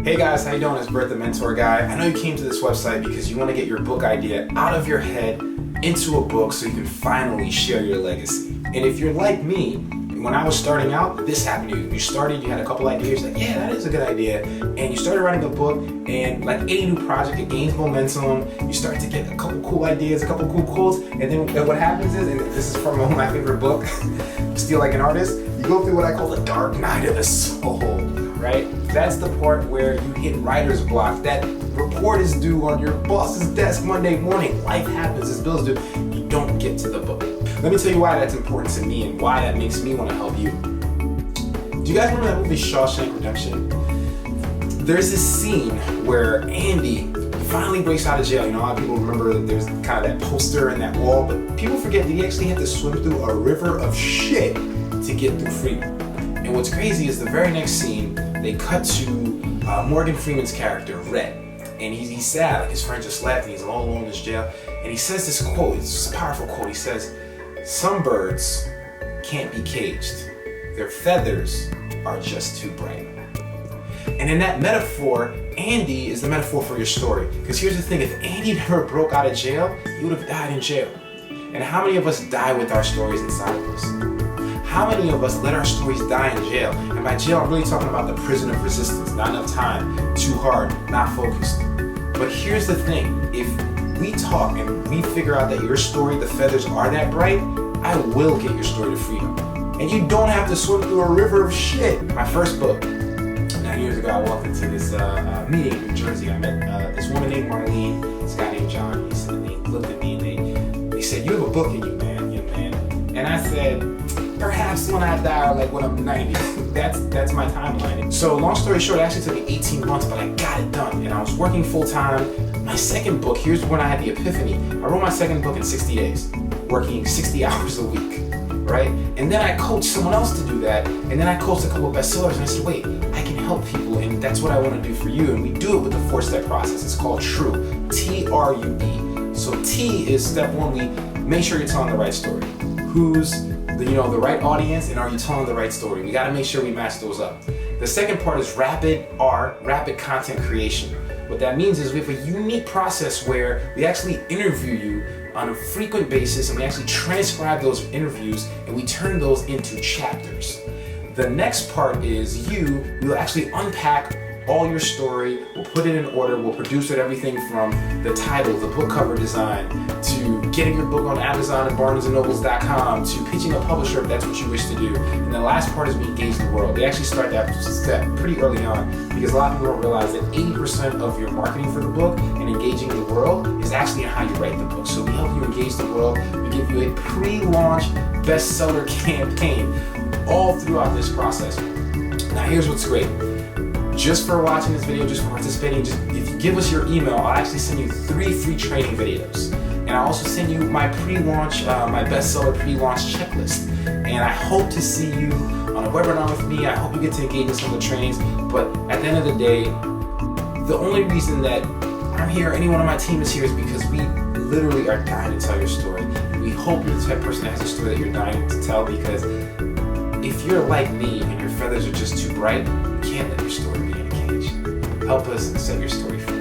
Hey guys, how you doing? It's Bert the Mentor Guy. I know you came to this website because you want to get your book idea out of your head into a book so you can finally share your legacy. And if you're like me, when I was starting out, this happened to you. You started, you had a couple ideas, like, yeah, that is a good idea. And you started writing a book, and like any new project, it gains momentum. You start to get a couple cool ideas, a couple cool quotes, and then what happens is, and this is from my favorite book, Steal Like an Artist, you go through what I call the dark night of the soul, right? That's the part where you hit writer's block. That report is due on your boss's desk Monday morning. Life happens, as bills do. You don't get to the book. Let me tell you why that's important to me and why that makes me want to help you. Do you guys remember that movie Shawshank Redemption? There's this scene where Andy finally breaks out of jail. You know, a lot of people remember that there's kind of that poster and that wall, but people forget that he actually had to swim through a river of shit to get through freedom. And what's crazy is the very next scene, they cut to Morgan Freeman's character, Red. And he's sad, like his friend just left and he's all alone in his jail. And he says this quote, it's a powerful quote. He says, "Some birds can't be caged. Their feathers are just too bright." And in that metaphor, Andy is the metaphor for your story. Because here's the thing, if Andy never broke out of jail, he would have died in jail. And how many of us die with our stories inside of us? How many of us let our stories die in jail? And by jail, I'm really talking about the prison of resistance. Not enough time, too hard, not focused. But here's the thing, if we talk and we figure out that your story, the feathers are that bright, I will get your story to freedom. And you don't have to swim through a river of shit. My first book, 9 years ago, I walked into this meeting in New Jersey. I met this woman named Marlene, this guy named John. They looked at me and they said, "You have a book in you, man, young man." And I said, "Perhaps when I die, or like when I'm 90. That's my timeline." So long story short, it actually took me 18 months, but I got it done. And I was working full time. My second book, here's when I had the epiphany. I wrote my second book in 60 days, working 60 hours a week, right? And then I coached someone else to do that. And then I coached a couple of bestsellers and I said, wait, I can help people. And that's what I want to do for you. And we do it with the 4-step process. It's called TRUE, T-R-U-E. So T is step one, we make sure you're telling the right story. Who's the right audience, and are you telling the right story? We got to make sure we match those up. The second part is rapid content creation. What that means is we have a unique process where we actually interview you on a frequent basis, and we actually transcribe those interviews and we turn those into chapters. The next part is we'll actually unpack all your story, we'll put it in order, we'll produce it, everything from the title, the book cover design, to getting your book on Amazon and BarnesandNobles.com, to pitching a publisher if that's what you wish to do. And the last part is we engage the world. We actually start that step pretty early on because a lot of people don't realize that 80% of your marketing for the book and engaging the world is actually in how you write the book. So we help you engage the world. We give you a pre-launch bestseller campaign all throughout this process. Now here's what's great. Just for watching this video, just for participating, if you give us your email, I'll actually send you 3 free training videos. And I'll also send you my pre-launch, my bestseller pre-launch checklist. And I hope to see you on a webinar with me. I hope you get to engage in some of the trainings. But at the end of the day, the only reason that I'm here, anyone on my team is here, is because we literally are dying to tell your story. And we hope you're the type of person that has a story that you're dying to tell, because if you're like me and your feathers are just too bright, you can't let your story be in a cage. Help us set your story free.